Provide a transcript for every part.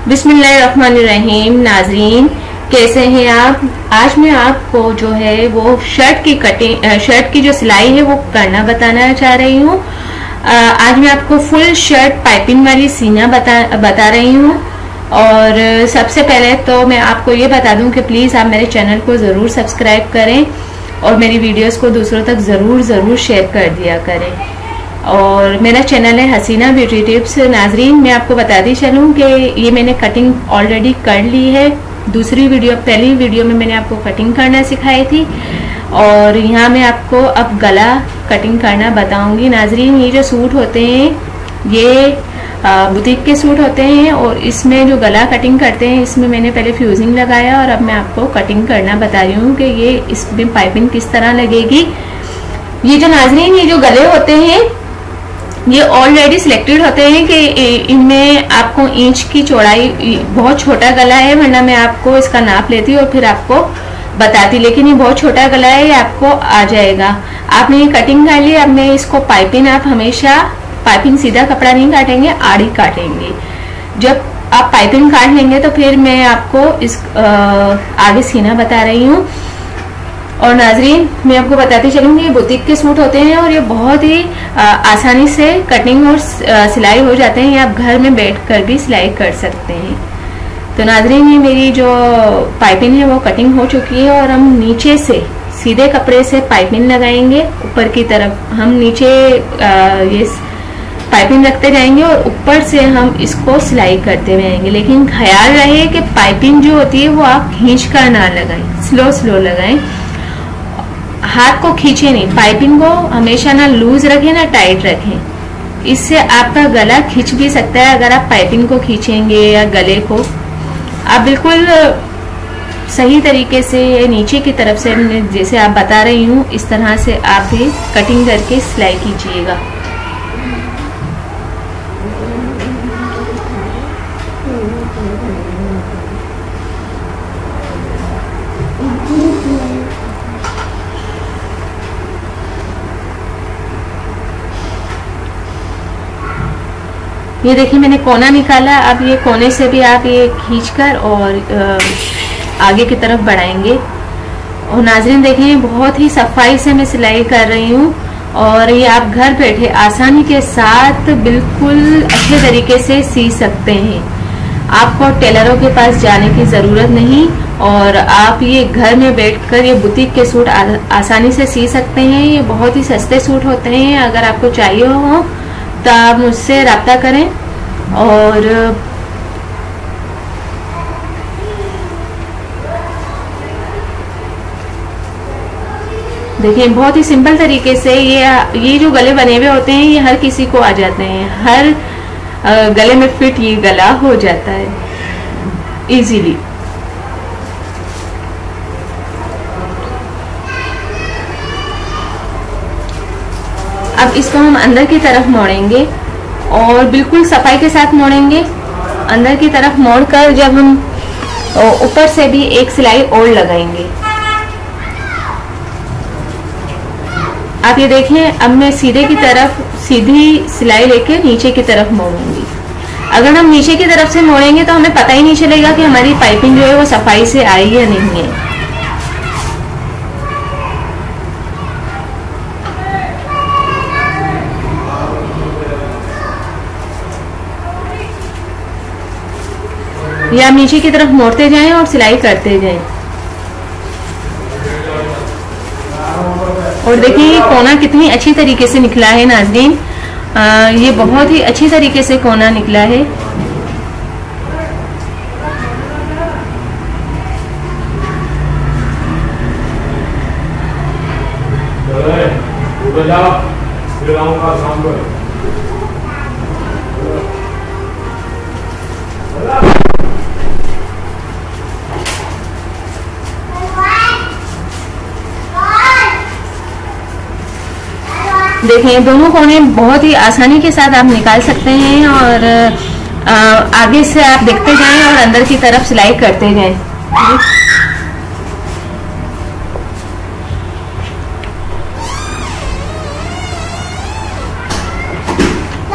बिस्मिल्लाहिर्रहमानिर्रहीम। नाजरीन, कैसे हैं आप? आज मैं आपको जो है वो शर्ट की कटिंग, शर्ट की जो सिलाई है वो करना बताना चाह रही हूँ। आज मैं आपको फुल शर्ट पाइपिंग वाली सीना बता रही हूँ। और सबसे पहले तो मैं आपको ये बता दूं कि प्लीज़ आप मेरे चैनल को ज़रूर सब्सक्राइब करें और मेरी वीडियोस को दूसरों तक ज़रूर शेयर कर दिया करें। और मेरा चैनल है हसीना ब्यूटी टिप्स। नाजरीन, मैं आपको बताती चलूँ कि ये मैंने कटिंग ऑलरेडी कर ली है। पहली वीडियो में मैंने आपको कटिंग करना सिखाई थी और यहाँ मैं आपको अब गला कटिंग करना बताऊंगी। नाजरीन, ये जो सूट होते हैं ये बुटीक के सूट होते हैं और इसमें जो गला कटिंग करते हैं इसमें मैंने पहले फ्यूजिंग लगाया और अब मैं आपको कटिंग करना बता रही हूँ कि ये इसमें पाइपिंग किस तरह लगेगी। ये जो नाजरीन, ये जो गले होते हैं ये ऑलरेडी सिलेक्टेड होते हैं कि इनमें आपको इंच की चौड़ाई, बहुत छोटा गला है वरना मैं आपको इसका नाप लेती और फिर आपको बताती, लेकिन ये बहुत छोटा गला है, ये आपको आ जाएगा। आपने ये कटिंग कर ली। अब मैं इसको पाइपिंग, आप हमेशा पाइपिंग सीधा कपड़ा नहीं काटेंगे, आड़ी काटेंगे। जब आप पाइपिंग काट लेंगे तो फिर मैं आपको इस आगे सीना बता रही हूँ। और नाजरीन, मैं आपको बताती चलूंगी, ये बुटीक के सूट होते हैं और ये बहुत ही आसानी से कटिंग और सिलाई हो जाते हैं। ये आप घर में बैठकर भी सिलाई कर सकते हैं। तो नाजरीन, ये मेरी जो पाइपिंग है वो कटिंग हो चुकी है और हम नीचे से सीधे कपड़े से पाइपिंग लगाएंगे। ऊपर की तरफ हम नीचे ये पाइपिंग रखते जाएंगे और ऊपर से हम इसको सिलाई करते रहेंगे। लेकिन ख्याल रहे कि पाइपिंग जो होती है वो आप खींच कर ना लगाएं, स्लो लगाएं। हाथ को खींचे नहीं, पाइपिंग को हमेशा ना लूज रखें ना टाइट रखें। इससे आपका गला खींच भी सकता है अगर आप पाइपिंग को खींचेंगे या गले को। आप बिल्कुल सही तरीके से नीचे की तरफ से जैसे आप बता रही हूँ इस तरह से आप भी कटिंग करके सिलाई कीजिएगा। ये देखिए, मैंने कोना निकाला। अब ये कोने से भी आप ये खींचकर और आगे की तरफ बढ़ाएंगे। और नाजरीन देखें, बहुत ही सफाई से मैं सिलाई कर रही हूँ और ये आप घर बैठे आसानी के साथ बिल्कुल अच्छे तरीके से सी सकते हैं। आपको टेलरों के पास जाने की ज़रूरत नहीं और आप ये घर में बैठकर ये बुटीक के सूट आसानी से सी सकते हैं। ये बहुत ही सस्ते सूट होते हैं। अगर आपको चाहिए हो तो आप मुझसे रब्ता करें। और देखिए, बहुत ही सिंपल तरीके से ये जो गले बने हुए होते हैं ये हर किसी को आ जाते हैं। हर गले में फिट ये गला हो जाता है इजीली। अब इसको हम अंदर की तरफ मोड़ेंगे और बिल्कुल सफाई के साथ मोड़ेंगे। अंदर की तरफ मोड़कर जब हम ऊपर से भी एक सिलाई और लगाएंगे। आप ये देखें, अब मैं सीधे की तरफ सीधी सिलाई लेके नीचे की तरफ मोड़ूंगी। अगर हम नीचे की तरफ से मोड़ेंगे तो हमें पता ही नहीं चलेगा कि हमारी पाइपिंग जो है वो सफाई से आई या नहीं है। या नीचे की तरफ मोड़ते जाएं और सिलाई करते जाएं। और देखिए, ये कोना कितनी अच्छी तरीके से निकला है नाजरीन। ये बहुत ही अच्छी तरीके से कोना निकला है। देखें, दोनों कोने बहुत ही आसानी के साथ आप निकाल सकते हैं और आगे से आप देखते जाएं और अंदर की तरफ सिलाई करते जाएं।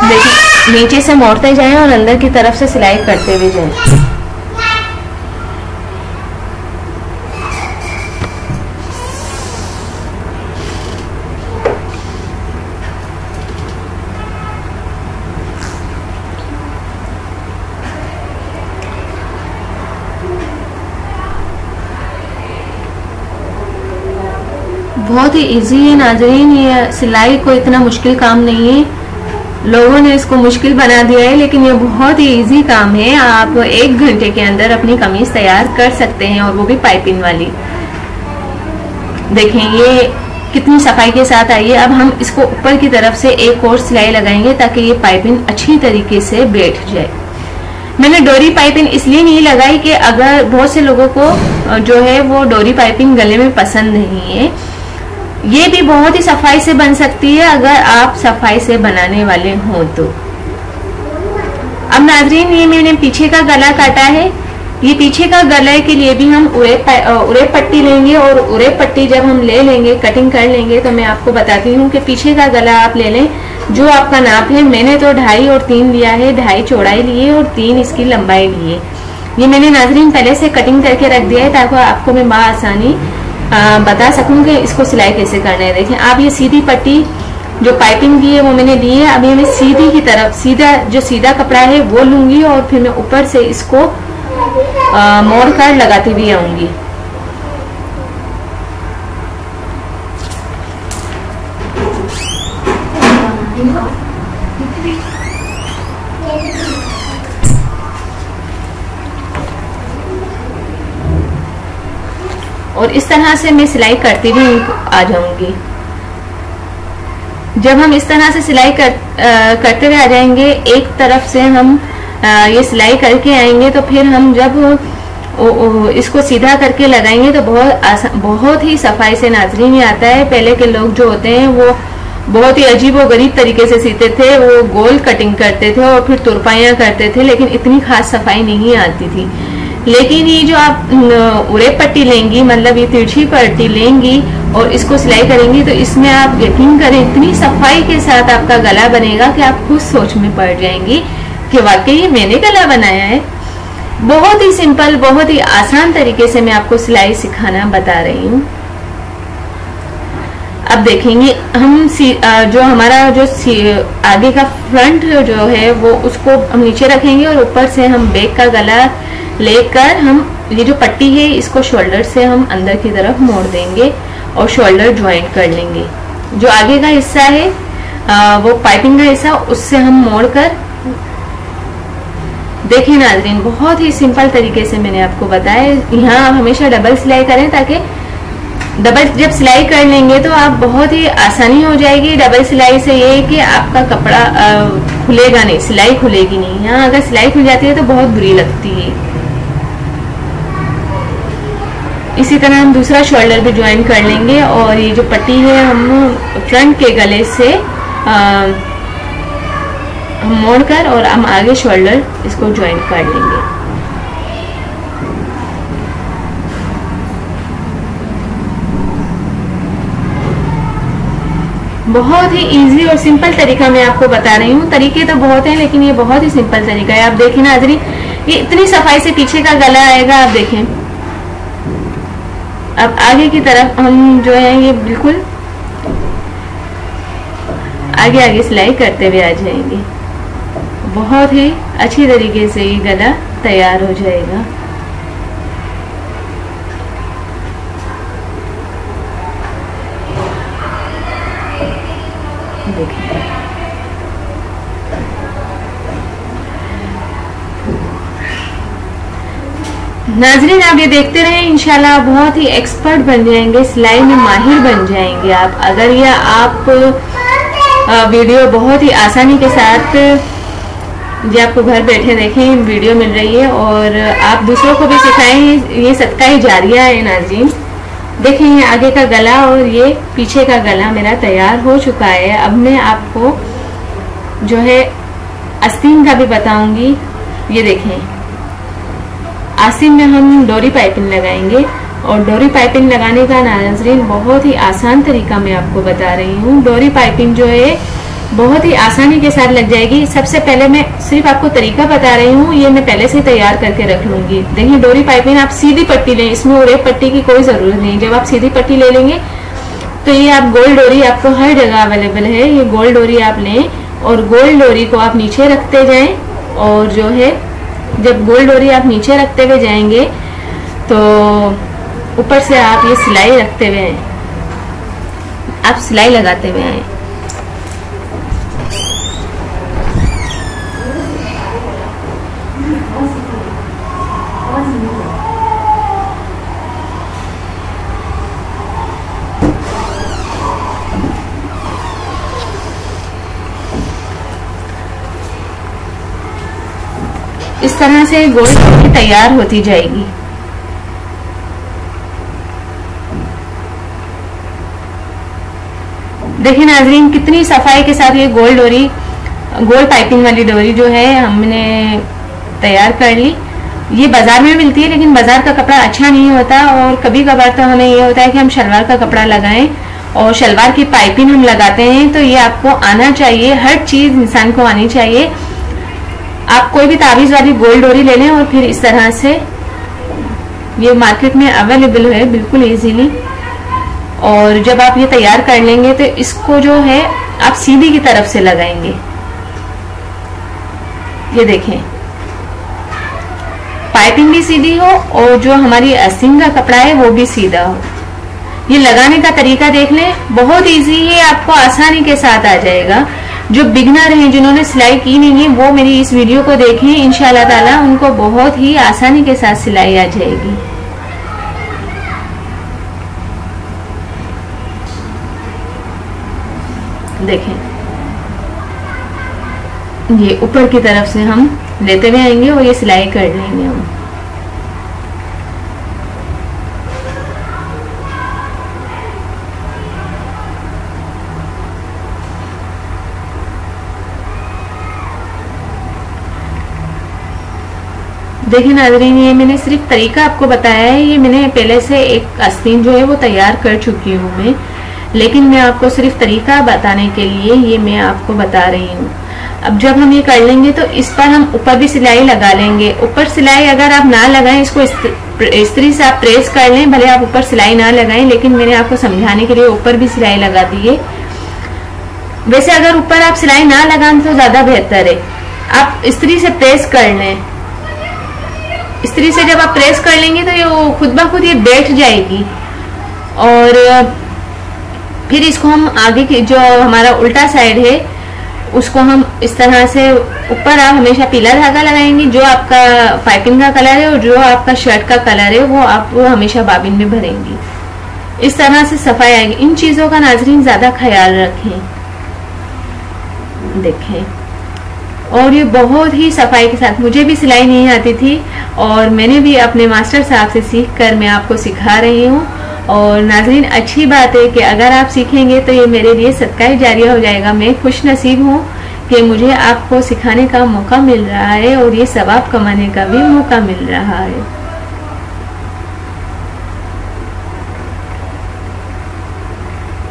देखिए, नीचे से मोड़ते जाएं और अंदर की तरफ से सिलाई करते हुए जाएं। बहुत ही इजी है नाज़रीन, ये सिलाई कोई इतना मुश्किल काम नहीं है। लोगों ने इसको मुश्किल बना दिया है, लेकिन ये बहुत ही इजी काम है। आप 1 घंटे के अंदर अपनी कमीज तैयार कर सकते हैं, और वो भी पाइपिंग वाली। देखें ये कितनी सफाई के साथ आई है। अब हम इसको ऊपर की तरफ से एक और सिलाई लगाएंगे ताकि ये पाइपिंग अच्छी तरीके से बैठ जाए। मैंने डोरी पाइपिंग इसलिए नहीं लगाई कि अगर बहुत से लोगों को जो है वो डोरी पाइपिंग गले में पसंद नहीं है। ये भी बहुत ही सफाई से बन सकती है अगर आप सफाई से बनाने वाले हों तो। अब नाज़रीन ये मैंने पीछे का गला काटा है। ये पीछे का गले के लिए भी हम उरे पट्टी लेंगे, और उरे पट्टी जब हम ले लेंगे, कटिंग कर लेंगे, तो मैं आपको बताती हूँ कि पीछे का गला आप ले लें जो आपका नाप है। मैंने तो 2.5 और 3 लिया है, 2.5 चौड़ाई लिए और 3 इसकी लंबाई लिए। ये मैंने नाज़रीन पहले से कटिंग करके रख दिया है ताकि आपको मैं बआसानी बता सकूं कि इसको सिलाई कैसे करना है। देखें आप, ये सीधी पट्टी जो पाइपिंग की है वो मैंने दी है। अभी मैं सीधी की तरफ सीधा कपड़ा है वो लूंगी, और फिर मैं ऊपर से इसको मोड़ कर लगाती हुई आऊंगी। और इस तरह से मैं सिलाई करती भी आ जाऊंगी। जब हम इस तरह से सिलाई करते हुए आ जाएंगे, एक तरफ से हम ये सिलाई करके आएंगे, तो फिर हम जब इसको सीधा करके लगाएंगे तो बहुत ही सफाई से नाज़रीन आता है। पहले के लोग जो होते हैं वो बहुत ही अजीब और गरीब तरीके से सीते थे। वो गोल कटिंग करते थे और फिर तुरपाइयाँ करते थे, लेकिन इतनी खास सफाई नहीं आती थी। लेकिन ये जो आप उरे पट्टी लेंगी, मतलब ये तिरछी पट्टी लेंगी और इसको सिलाई करेंगी, तो इसमें आप यकीन करें इतनी सफाई के साथ आपका गला बनेगा कि आप खुद सोच में पड़ जाएंगी कि वाकई मैंने गला बनाया है। बहुत ही सिंपल, बहुत ही आसान तरीके से मैं आपको सिलाई सिखाना बता रही हूँ। अब देखेंगे हम जो हमारा जो आगे का फ्रंट जो है वो उसको हम नीचे रखेंगे, और ऊपर से हम बैक का गला लेकर हम ये जो पट्टी है इसको शोल्डर से हम अंदर की तरफ मोड़ देंगे और शोल्डर ज्वाइंट कर लेंगे। जो आगे का हिस्सा है वो पाइपिंग का हिस्सा, उससे हम मोड़ कर, देखिए नाज़रीन बहुत ही सिंपल तरीके से मैंने आपको बताया। यहाँ आप हमेशा डबल सिलाई करें, ताकि डबल जब सिलाई कर लेंगे तो आप बहुत ही आसानी हो जाएगी। डबल सिलाई से ये है कि आपका कपड़ा खुलेगा नहीं, सिलाई खुलेगी नहीं। यहाँ अगर सिलाई खुल जाती है तो बहुत बुरी लगती है। इसी तरह हम दूसरा शोल्डर भी ज्वाइन कर लेंगे, और ये जो पट्टी है हम फ्रंट के गले से हम मोड़कर और हम आगे शोल्डर इसको ज्वाइन कर लेंगे। बहुत ही इजी और सिंपल तरीका मैं आपको बता रही हूँ। तरीके तो बहुत हैं, लेकिन ये बहुत ही सिंपल तरीका है। आप देखें नाज़रीन, ये इतनी सफाई से पीछे का गला आएगा, आप देखें। अब आगे की तरफ हम जो है ये बिल्कुल आगे आगे सिलाई करते हुए आ जाएंगे। बहुत ही अच्छी तरीके से ये गला तैयार हो जाएगा। देखिए नाज़रीन, आप ये देखते रहें, इंशाल्लाह बहुत ही एक्सपर्ट बन जाएंगे, सिलाई में माहिर बन जाएंगे आप। अगर ये आप वीडियो बहुत ही आसानी के साथ ये आपको घर बैठे देखें वीडियो मिल रही है, और आप दूसरों को भी सिखाएं, ये सदका ही जारिया है नाज़रीन। देखिए ये आगे का गला और ये पीछे का गला मेरा तैयार हो चुका है। अब मैं आपको जो है आस्तीन का भी बताऊंगी। ये देखें, आस्तीन में हम डोरी पाइपिंग लगाएंगे, और डोरी पाइपिंग लगाने का नाज़रीन बहुत ही आसान तरीका मैं आपको बता रही हूँ। डोरी पाइपिंग जो है बहुत ही आसानी के साथ लग जाएगी। सबसे पहले मैं सिर्फ आपको तरीका बता रही हूँ, ये मैं पहले से तैयार करके रख लूंगी। देखिए डोरी पाइपिंग आप सीधी पट्टी लें, इसमें उड़ेप पट्टी की कोई जरूरत नहीं। जब आप सीधी पट्टी ले लेंगे तो ये आप गोल डोरी आपको हर जगह अवेलेबल है, ये गोल डोरी आप लें और गोल डोरी को आप नीचे रखते जाएं। और जो है जब गोल डोरी आप नीचे रखते हुए जाएंगे तो ऊपर से आप ये सिलाई रखते हुए आए, आप सिलाई लगाते हुए आए। इस तरह से गोल डोरी तैयार होती जाएगी। देखिए नाजरीन कितनी सफाई के साथ ये गोल डोरी, गोल पाइपिंग वाली डोरी जो है हमने तैयार कर ली। ये बाजार में मिलती है लेकिन बाजार का कपड़ा अच्छा नहीं होता और कभी कभार तो हमें ये होता है कि हम शलवार का कपड़ा लगाएं और शलवार की पाइपिंग हम लगाते हैं। तो ये आपको आना चाहिए, हर चीज इंसान को आनी चाहिए। आप कोई भी ताबीज वाली गोल डोरी ले लें और फिर इस तरह से, ये मार्केट में अवेलेबल है बिल्कुल इजीली। और जब आप ये तैयार कर लेंगे तो इसको जो है आप सीधी की तरफ से लगाएंगे। ये देखें पाइपिंग भी सीधी हो और जो हमारी आस्तीन का कपड़ा है वो भी सीधा हो। ये लगाने का तरीका देख लें, बहुत इजी है, आपको आसानी के साथ आ जाएगा। जो बिगनर हैं, जिन्होंने सिलाई की नहीं है, वो मेरी इस वीडियो को देखें, इंशाल्लाह ताला उनको बहुत ही आसानी के साथ सिलाई आ जाएगी। देखें ये ऊपर की तरफ से हम लेते हुए आएंगे और ये सिलाई कर लेंगे हम। देखिए नाज़रीन ये मैंने सिर्फ तरीका आपको बताया है, ये मैंने पहले से एक आस्तीन जो है वो तैयार कर चुकी हूँ मैं, लेकिन मैं आपको सिर्फ तरीका बताने के लिए ये मैं आपको बता रही हूँ। अब जब हम ये कर लेंगे तो इस पर हम ऊपर भी सिलाई लगा लेंगे। ऊपर सिलाई अगर आप ना लगाएं, इसको इस्त्री से आप प्रेस कर लें, भले आप ऊपर सिलाई ना लगाएं, लेकिन मैंने आपको समझाने के लिए ऊपर भी सिलाई लगा दी है। वैसे अगर ऊपर आप सिलाई ना लगाएं तो ज्यादा बेहतर है, आप इस्त्री से प्रेस कर लें। इस्त्री से जब आप प्रेस कर लेंगे तो ये खुद ब खुद ये बैठ जाएगी। और फिर इसको हम आगे की जो हमारा उल्टा साइड है उसको हम इस तरह से ऊपर आप हमेशा पीला धागा लगाएंगे, जो आपका पाइपिंग का कलर है और जो आपका शर्ट का कलर है वो आप वो हमेशा बाबिन में भरेंगी। इस तरह से सफाई आएगी। इन चीजों का नाज़रीन ज्यादा ख्याल रखें। देखें और ये बहुत ही सफाई के साथ, मुझे भी सिलाई नहीं आती थी और मैंने भी अपने मास्टर साहब से सीख कर मैं आपको सिखा रही हूँ। और नाज़रीन अच्छी बात है कि अगर आप सीखेंगे तो ये मेरे लिए सदका जारिया हो जाएगा। मैं खुश नसीब हूँ कि मुझे आपको सिखाने का मौका मिल रहा है और ये सवाब कमाने का भी मौका मिल रहा है।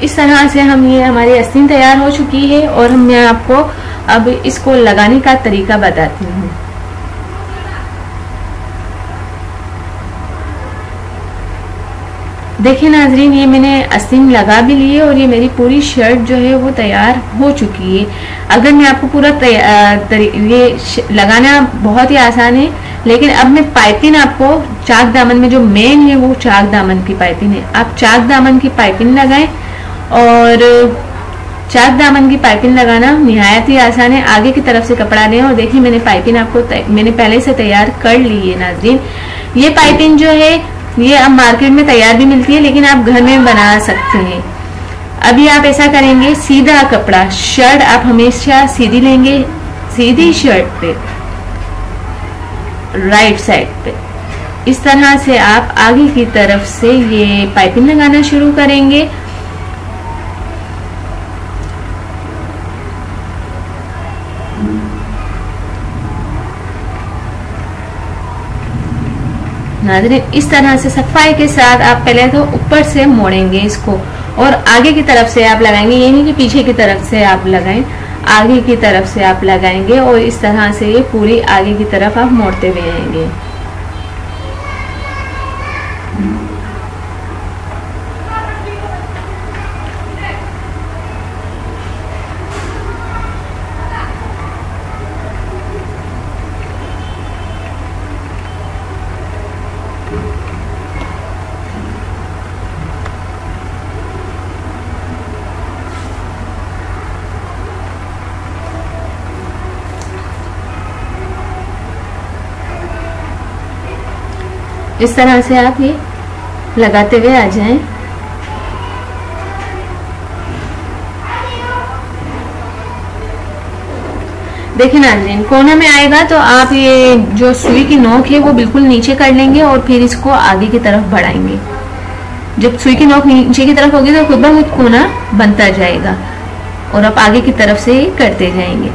इस तरह से हम ये हमारी आस्तीन तैयार हो चुकी है और मैं आपको अब इसको लगाने का तरीका बताती हूँ। देखिए नाजरीन ये मैंने आस्तीन लगा भी ली है और ये मेरी पूरी शर्ट जो है वो तैयार हो चुकी है। अगर मैं आपको पूरा ये लगाना बहुत ही आसान है, लेकिन अब मैं पाइपिंग आपको चाक दामन में जो मेन है वो चाक दामन की पाइपिंग है। आप चाक दामन की पाइपिंग लगाएं और चाक दामन की पाइपिंग लगाना निहायत ही आसान है। आगे की तरफ से कपड़ा लें और देखिए मैंने पाइपिंग आपको मैंने पहले से तैयार कर ली है नाजरीन। ये पाइपिंग जो है ये अब मार्केट में तैयार भी मिलती है, लेकिन आप घर में बना सकते हैं। अभी आप ऐसा करेंगे, सीधा कपड़ा शर्ट आप हमेशा सीधी लेंगे, सीधी शर्ट पे राइट साइड पे इस तरह से आप आगे की तरफ से ये पाइपिंग लगाना शुरू करेंगे। नाज़रीन इस तरह से सफाई के साथ आप पहले तो ऊपर से मोड़ेंगे इसको और आगे की तरफ से आप लगाएंगे, ये नहीं कि पीछे की तरफ से आप लगाएं। आगे की तरफ से आप लगाएंगे और इस तरह से ये पूरी आगे की तरफ आप मोड़ते हुए आएंगे। इस तरह से आप ये लगाते हुए आ जाएं। देखिए नाज़रीन, कोना में आएगा तो आप ये जो सुई की नोक है वो बिल्कुल नीचे कर लेंगे और फिर इसको आगे की तरफ बढ़ाएंगे। जब सुई की नोक नीचे की तरफ होगी तो खुद ब खुद कोना बनता जाएगा और आप आगे की तरफ से करते जाएंगे।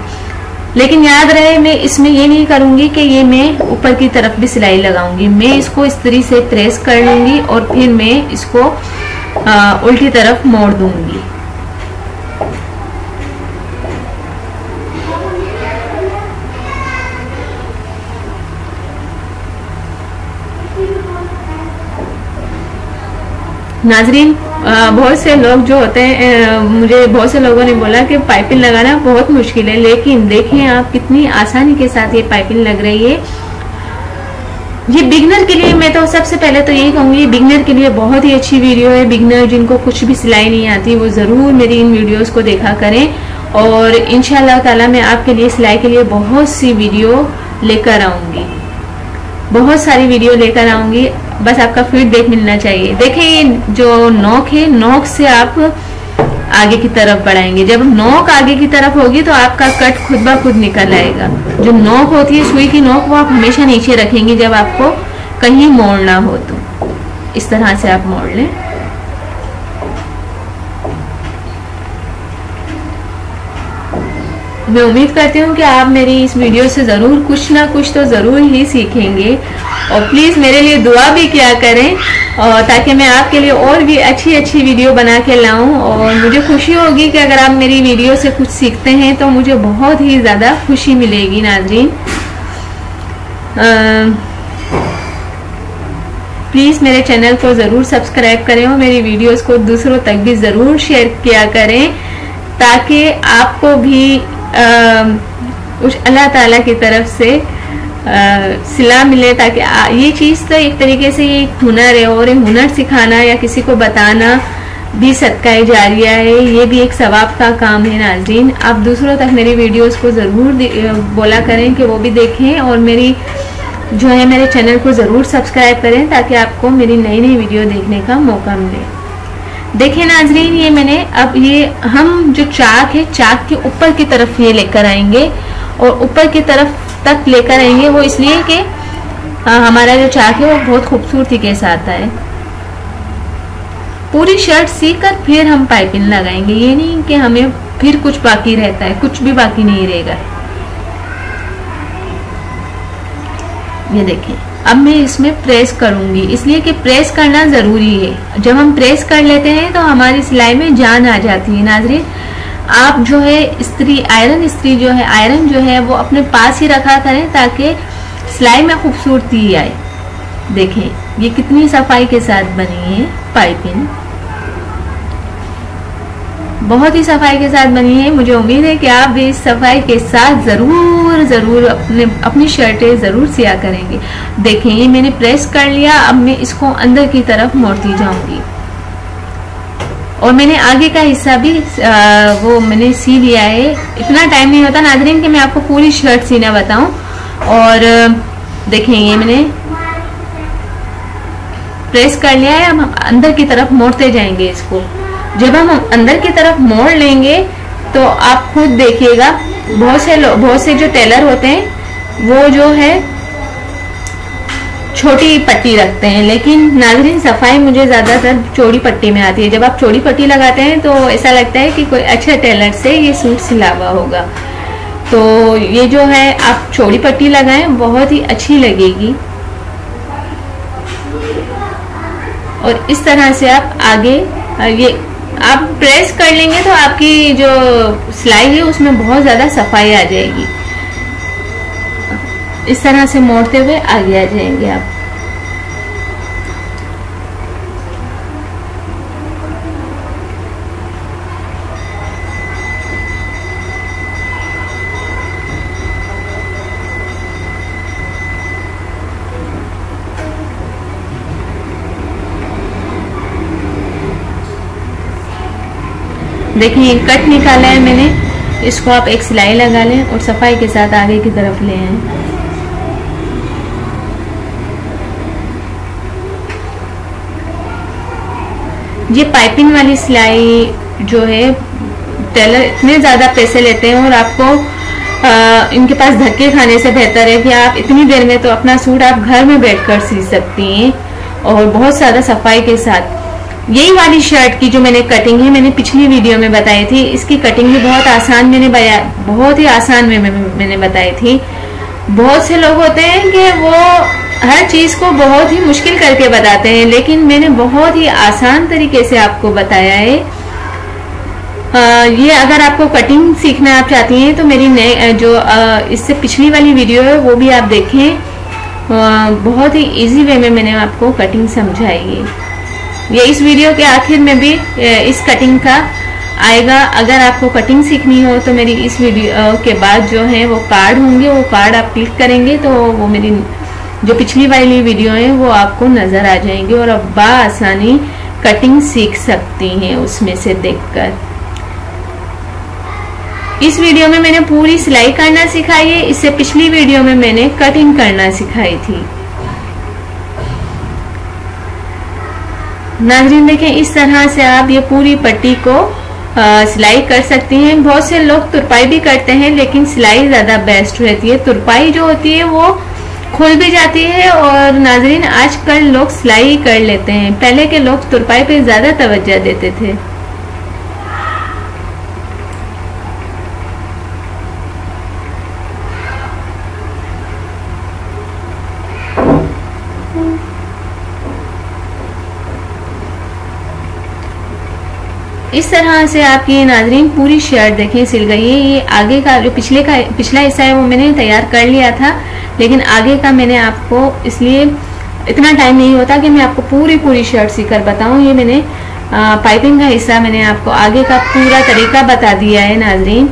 लेकिन याद रहे, मैं इसमें ये नहीं करूंगी कि ये मैं ऊपर की तरफ भी सिलाई लगाऊंगी। मैं इसको इस तरीके से प्रेस कर लूंगी और फिर मैं इसको उल्टी तरफ मोड़ दूंगी। नाजरीन, बहुत से लोग जो होते हैं, मुझे बहुत से लोगों ने बोला कि पाइपिंग लगाना बहुत मुश्किल है, लेकिन देखें आप कितनी आसानी के साथ ये पाइपिंग लग रही है। ये बिगनर के लिए, मैं तो सबसे पहले तो यही कहूंगी, बिगनर के लिए बहुत ही अच्छी वीडियो है। बिगनर जिनको कुछ भी सिलाई नहीं आती वो जरूर मेरी इन वीडियोस को देखा करें और इंशाल्लाह ताला मैं आपके लिए सिलाई के लिए बहुत सी वीडियो लेकर आऊंगी, बहुत सारी वीडियो लेकर आऊंगी। बस आपका फीडबैक मिलना चाहिए। देखिए ये जो नोक है, नोक से आप आगे की तरफ बढ़ाएंगे। जब नोक आगे की तरफ होगी तो आपका कट खुद ब खुद निकल आएगा। जो नोक होती है सुई की नोक, वो आप हमेशा नीचे रखेंगे जब आपको कहीं मोड़ना हो तो इस तरह से आप मोड़ लें। मैं उम्मीद करती हूँ कि आप मेरी इस वीडियो से ज़रूर कुछ ना कुछ तो ज़रूर ही सीखेंगे और प्लीज़ मेरे लिए दुआ भी किया करें और ताकि मैं आपके लिए और भी अच्छी अच्छी वीडियो बना के लाऊं। और मुझे खुशी होगी कि अगर आप मेरी वीडियो से कुछ सीखते हैं तो मुझे बहुत ही ज़्यादा खुशी मिलेगी। नाज़रीन, प्लीज़ मेरे चैनल को ज़रूर सब्सक्राइब करें और मेरी वीडियोस को दूसरों तक भी ज़रूर शेयर किया करें ताकि आपको भी उस अल्लाह ताला की तरफ से सिला मिले। ताकि ये चीज़ तो एक तरीके से ये हुनर है और ये हुनर सिखाना या किसी को बताना भी सदका जारिया है, ये भी एक सवाब का काम है। नाज़रीन, आप दूसरों तक मेरी वीडियोस को ज़रूर बोला करें कि वो भी देखें और मेरी जो है मेरे चैनल को ज़रूर सब्सक्राइब करें ताकि आपको मेरी नई नई वीडियो देखने का मौका मिले। देखिए नाजरीन, ये मैंने अब ये हम जो चाक है, चाक के ऊपर की तरफ ये लेकर आएंगे और ऊपर की तरफ तक लेकर आएंगे। वो इसलिए कि हमारा जो चाक है वो बहुत खूबसूरती के साथ आए। पूरी शर्ट सीकर फिर हम पाइपिंग लगाएंगे, ये नहीं कि हमें फिर कुछ बाकी रहता है, कुछ भी बाकी नहीं रहेगा। ये देखें, अब मैं इसमें प्रेस करूंगी इसलिए कि प्रेस करना जरूरी है। जब हम प्रेस कर लेते हैं तो हमारी सिलाई में जान आ जाती है। नाजरीन, आप जो है आयरन जो है वो अपने पास ही रखा करें ताकि सिलाई में खूबसूरती आए। देखें ये कितनी सफाई के साथ बनी है पाइपिंग, बहुत ही सफाई के साथ बनी है। मुझे उम्मीद है कि आप भी इस सफाई के साथ जरूर अपनी शर्टें जरूर सिया करेंगे। देखें ये मैंने प्रेस कर लिया, अब मैं इसको अंदर की तरफ मोड़ती जाऊंगी और मैंने आगे का हिस्सा भी वो मैंने सी लिया है। इतना टाइम नहीं होता नाज़रीन कि मैं आपको पूरी शर्ट सीना बताऊं। और देखें ये मैंने प्रेस कर लिया है, अब हम अंदर की तरफ मोड़ते जाएंगे इसको। जब हम अंदर की तरफ मोड़ लेंगे तो आप खुद देखिएगा, बहुत से जो टेलर होते हैं वो जो है छोटी पट्टी रखते हैं, लेकिन नाज़रीन सफाई मुझे ज्यादातर चौड़ी पट्टी में आती है। जब आप चौड़ी पट्टी लगाते हैं तो ऐसा लगता है कि कोई अच्छे टेलर से ये सूट सिला हुआ होगा। तो ये जो है आप चौड़ी पट्टी लगाएं, बहुत ही अच्छी लगेगी। और इस तरह से आप आगे ये आप प्रेस कर लेंगे तो आपकी जो सिलाई है उसमें बहुत ज्यादा सफाई आ जाएगी। इस तरह से मोड़ते हुए आगे आ जाएंगे आप। देखिए कट निकाला है मैंने, इसको आप एक सिलाई लगा लें और सफाई के साथ आगे की तरफ ले आए। ये पाइपिंग वाली सिलाई जो है टेलर इतने ज्यादा पैसे लेते हैं और आपको इनके पास धक्के खाने से बेहतर है कि आप इतनी देर में तो अपना सूट आप घर में बैठकर सी सकती हैं और बहुत ज्यादा सफाई के साथ। यही वाली शर्ट की जो मैंने कटिंग है मैंने पिछली वीडियो में बताई थी। इसकी कटिंग भी बहुत आसान बहुत ही आसान में मैंने बताई थी। बहुत से लोग होते हैं कि वो हर चीज को बहुत ही मुश्किल करके बताते हैं, लेकिन मैंने बहुत ही आसान तरीके से आपको बताया है। ये अगर आपको कटिंग सीखना आप चाहती हैं तो मेरी इससे पिछली वाली वीडियो है वो भी आप देखें। बहुत ही इजी वे में मैंने आपको कटिंग समझाई है। ये इस वीडियो के आखिर में भी इस कटिंग का आएगा। अगर आपको कटिंग सीखनी हो तो मेरी इस वीडियो के बाद जो है वो कार्ड होंगे, वो कार्ड आप क्लिक करेंगे तो वो मेरी जो पिछली वाली वीडियो है वो आपको नजर आ जाएंगे और आप बआसानी कटिंग सीख सकती हैं उसमें से देखकर। इस वीडियो में मैंने पूरी सिलाई करना सिखाई है, इससे पिछली वीडियो में मैंने कटिंग करना सिखाई थी। नाज़रीन देखें इस तरह से आप ये पूरी पट्टी को सिलाई कर सकती हैं। बहुत से लोग तुरपाई भी करते हैं लेकिन सिलाई ज्यादा बेस्ट रहती है। तुरपाई जो होती है वो खुल भी जाती है और नाज़रीन आजकल लोग सिलाई कर लेते हैं। पहले के लोग तुरपाई पे ज्यादा तवज्जो देते थे। इस तरह से आपकी नाज़रीन पूरी शर्ट देखें सिल गई है। ये आगे का जो पिछला हिस्सा है वो मैंने तैयार कर लिया था, लेकिन आगे का मैंने आपको इसलिए इतना टाइम नहीं होता कि मैं आपको पूरी शर्ट सीकर बताऊं। ये मैंने पाइपिंग का हिस्सा मैंने आपको आगे का पूरा तरीका बता दिया है। नाज़रीन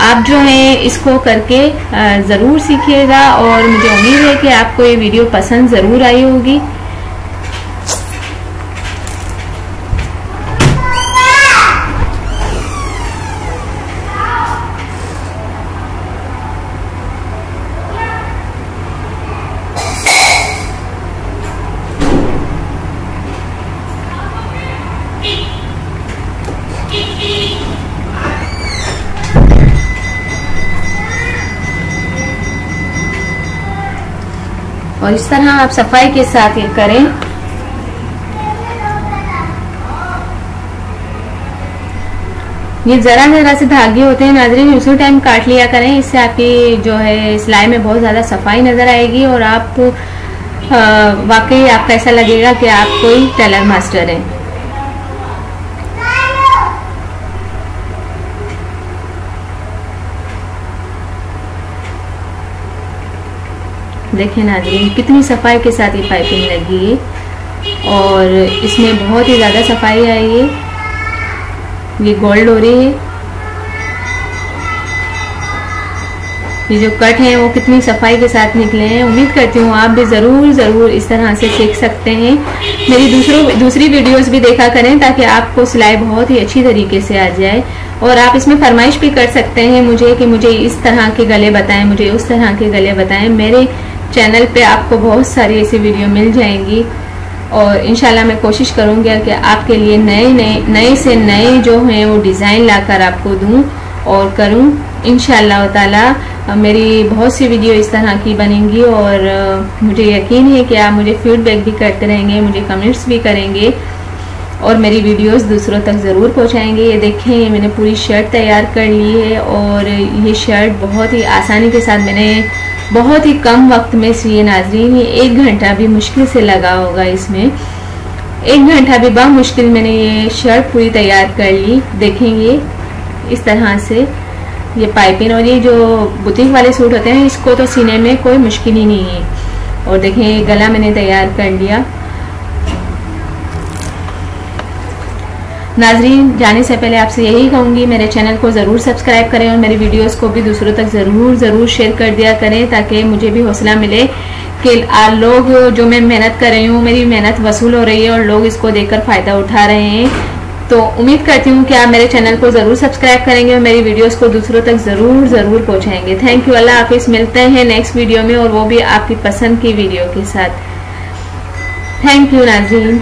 आप जो है इसको करके ज़रूर सीखिएगा और मुझे उम्मीद है कि आपको ये वीडियो पसंद ज़रूर आई होगी। और इस तरह आप सफाई के साथ ये करें। ये जरा से धागे होते हैं नाज़रीन, उसी टाइम काट लिया करें। इससे आपकी जो है सिलाई में बहुत ज्यादा सफाई नजर आएगी और आप वाकई आपको ऐसा लगेगा कि आप कोई टेलर मास्टर हैं। देखें नाज़रीन कितनी सफाई के साथ ये पाइपिंग लगी है और इसमें बहुत ही ज़्यादा सफाई आई है। ये गोल्ड हो रही है। ये जो कट हैं वो कितनी सफाई के साथ निकले हैं। उम्मीद करती हूँ आप भी ज़रूर इस तरह से सीख सकते हैं। मेरी दूसरी वीडियोस भी देखा करें ताकि आपको सिलाई बहुत ही अच्छी तरीके से आ जाए। और आप इसमें फरमाइश भी कर सकते हैं मुझे कि मुझे इस तरह के गले बताएं, मुझे उस तरह के गले बताएं। मेरे चैनल पे आपको बहुत सारी ऐसी वीडियो मिल जाएंगी और इंशाल्लाह मैं कोशिश करूंगी कि आपके लिए नए से नए जो हैं वो डिज़ाइन लाकर आपको दूं और करूं। इंशाल्लाह ताला मेरी बहुत सी वीडियो इस तरह की बनेंगी और मुझे यकीन है कि आप मुझे फीडबैक भी करते रहेंगे, मुझे कमेंट्स भी करेंगे और मेरी वीडियोस दूसरों तक ज़रूर पहुंचाएंगे। ये देखें ये मैंने पूरी शर्ट तैयार कर ली है और ये शर्ट बहुत ही आसानी के साथ मैंने बहुत ही कम वक्त में सी है नाज़रीन। ये 1 घंटा भी मुश्किल से लगा होगा इसमें 1 घंटा भी मुश्किल मैंने ये शर्ट पूरी तैयार कर ली। देखेंगे इस तरह से ये पाइपिंग, और ये जो बुटीक वाले सूट होते हैं इसको तो सीने में कोई मुश्किल ही नहीं है। और देखें ये गला मैंने तैयार कर लिया। नाजरीन, जाने से पहले आपसे यही कहूँगी मेरे चैनल को ज़रूर सब्सक्राइब करें और मेरी वीडियोस को भी दूसरों तक ज़रूर शेयर कर दिया करें, ताकि मुझे भी हौसला मिले कि लोग, जो मैं मेहनत कर रही हूँ, मेरी मेहनत वसूल हो रही है और लोग इसको देखकर फ़ायदा उठा रहे हैं। तो उम्मीद करती हूँ कि आप मेरे चैनल को ज़रूर सब्सक्राइब करेंगे और मेरी वीडियोस को दूसरों तक ज़रूर पहुँचाएंगे। Thank you. अल्लाह हाफिज़। मिलते हैं नेक्स्ट वीडियो में, और वो भी आपकी पसंद की वीडियो के साथ। थैंक यू नाज़रीन।